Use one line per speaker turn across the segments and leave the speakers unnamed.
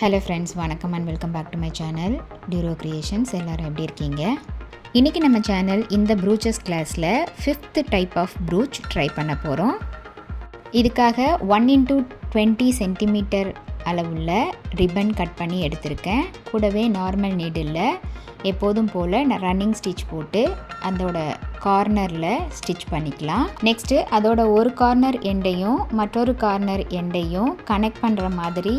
Hello friends, வணக்கம் and welcome back to my channel டியூரோ creations. எல்லோரும் எப்படி இருக்கீங்க? இன்றைக்கி நம்ம சேனல் இந்த ப்ரூச்சஸ் கிளாஸில் 5th type of brooch try பண்ண போகிறோம். இதுக்காக 1x20 சென்டிமீட்டர் அளவுள்ள ரிப்பன் கட் பண்ணி எடுத்திருக்கேன். கூடவே நார்மல் நீடில் எப்போதும் போல் ரன்னிங் ஸ்டிச் போட்டு அதோட கார்னரில் ஸ்டிச் பண்ணிக்கலாம். நெக்ஸ்ட்டு அதோட ஒரு கார்னர் எண்டையும் மற்றொரு கார்னர் எண்டையும் கனெக்ட் பண்ணுற மாதிரி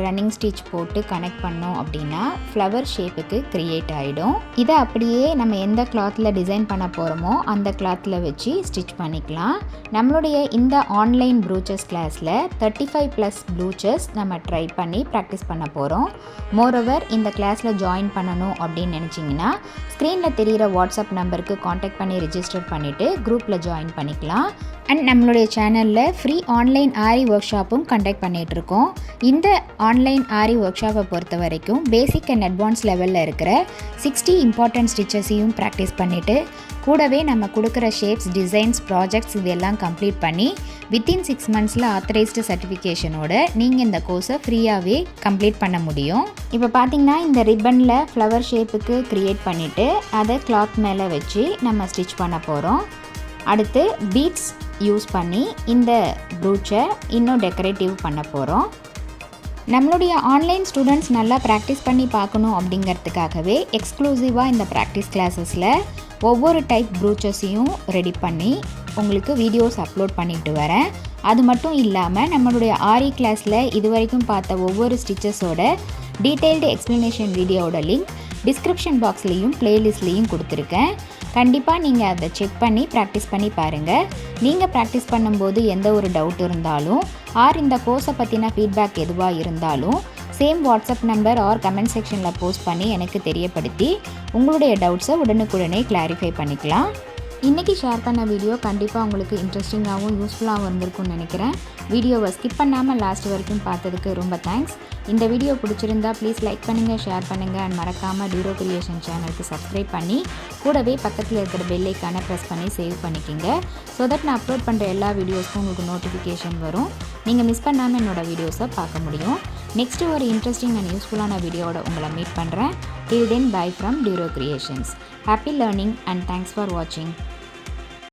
ரன்னிங் ஸ்டிச் போட்டு கனெக்ட் பண்ணோம் அப்படின்னா ஃப்ளவர் ஷேப்புக்கு க்ரியேட் ஆகிடும். இதை அப்படியே நம்ம எந்த கிளாத்தில் டிசைன் பண்ண போகிறோமோ அந்த கிளாத்தில் வச்சு ஸ்டிச் பண்ணிக்கலாம். நம்மளுடைய இந்த ஆன்லைன் ப்ரூச்சஸ் கிளாஸில் 35+ ப்ரூச்சஸ் நம்ம ட்ரை பண்ணி ப்ராக்டிஸ் பண்ண போகிறோம். மோரோவர் இந்த கிளாஸில் ஜாயின் பண்ணணும் அப்படின்னு நினச்சிங்கன்னா ஸ்க்ரீனில் தெரிகிற வாட்ஸ்அப் நம்பருக்கு காண்டாக்ட் பண்ணி ரிஜிஸ்டர் பண்ணிவிட்டு குரூப்பில் ஜாயின் பண்ணிக்கலாம். அண்ட் நம்மளுடைய சேனலில் ஃப்ரீ ஆன்லைன் ஆரி ஒர்க் ஷாப்பும் கண்டக்ட் பண்ணிகிட்ருக்கோம். இந்த ஆன்லைன் ஆரி ஒர்க் ஷாப்பை பொறுத்த வரைக்கும் பேசிக் அண்ட் அட்வான்ஸ் லெவலில் இருக்கிற 60 இம்பார்ட்டன்ட் ஸ்டிச்சஸையும் ப்ராக்டிஸ் பண்ணிவிட்டு கூடவே நம்ம கொடுக்குற ஷேப்ஸ், டிசைன்ஸ், ப்ராஜெக்ட்ஸ் இதெல்லாம் கம்ப்ளீட் பண்ணி வித்தின் 6 மந்த்ஸில் ஆத்தரைஸ்டு சர்டிஃபிகேஷனோட நீங்கள் இந்த கோர்ஸை ஃப்ரீயாகவே கம்ப்ளீட் பண்ண முடியும். இப்போ பார்த்திங்கன்னா இந்த ரிப்பனில் ஃப்ளவர் ஷேப்புக்கு க்ரியேட் பண்ணிவிட்டு அதை கிளாத் மேலே வச்சு நம்ம ஸ்டிச் பண்ண போகிறோம். அடுத்து பீட்ஸ் யூஸ் பண்ணி இந்த ப்ரூச்சை இன்னும் டெக்கரேட்டிவ் பண்ண போகிறோம். நம்மளுடைய ஆன்லைன் ஸ்டூடெண்ட்ஸ் நல்லா ப்ராக்டிஸ் பண்ணி பார்க்கணும் அப்படிங்கிறதுக்காகவே எக்ஸ்க்ளூசிவாக இந்த ப்ராக்டிஸ் கிளாஸஸில் ஒவ்வொரு டைப் ப்ரூச்சஸையும் ரெடி பண்ணி உங்களுக்கு வீடியோஸ் அப்லோட் பண்ணிட்டு வரேன். அது மட்டும் இல்லாமல் நம்மளுடைய ஆரி கிளாஸில் இது வரைக்கும் பார்த்த ஒவ்வொரு ஸ்டிச்சஸோட டீட்டெயில்டு எக்ஸ்ப்ளனேஷன் வீடியோவோட லிங்க் டிஸ்கிரிப்ஷன் பாக்ஸ்லேயும் ப்ளேலிஸ்ட்லேயும் கொடுத்துருக்கேன். கண்டிப்பாக நீங்கள் அதை செக் பண்ணி ப்ராக்டிஸ் பண்ணி பாருங்கள். நீங்கள் ப்ராக்டிஸ் பண்ணும்போது எந்த ஒரு டவுட் இருந்தாலும் ஆர் இந்த கோர்ஸை பற்றின ஃபீட்பேக் எதுவாக இருந்தாலும் same WhatsApp number or comment செக்ஷனில் போஸ்ட் பண்ணி எனக்கு தெரியப்படுத்தி உங்களுடைய டவுட்ஸை உடனுக்குடனே கிளாரிஃபை பண்ணிக்கலாம். இன்றைக்கி ஷேர் பண்ண வீடியோ கண்டிப்பாக உங்களுக்கு இன்ட்ரெஸ்டிங்காகவும் யூஸ்ஃபுல்லாகவும் இருந்திருக்கும்னு நினைக்கிறேன். வீடியோவை ஸ்கிப் பண்ணாமல் லாஸ்ட் வரைக்கும் பார்த்ததுக்கு ரொம்ப தேங்க்ஸ். இந்த வீடியோ பிடிச்சிருந்தா ப்ளீஸ் லைக் பண்ணுங்கள், ஷேர் பண்ணுங்கள் அண்ட் மறக்காமல் டியூரோ கிரியேஷன் சேனலுக்கு சப்ஸ்கிரைப் பண்ணி கூடவே பக்கத்தில் இருக்கிற பெல் ஐக்கானை ப்ரெஸ் பண்ணி சேவ் பண்ணிக்கிங்க. ஸோ தட் நான் அப்லோட் பண்ணுற எல்லா வீடியோஸ்க்கும் உங்களுக்கு நோட்டிஃபிகேஷன் வரும். நீங்கள் மிஸ் பண்ணாமல் என்னோடய வீடியோஸை பார்க்க முடியும். நெக்ஸ்ட்டு ஒரு இன்ட்ரெஸ்டிங் அண்ட் யூஸ்ஃபுல்லான வீடியோவோட உங்களை மீட் பண்ணுறேன். Till then, bye from Duro Creations. Happy learning and thanks for watching.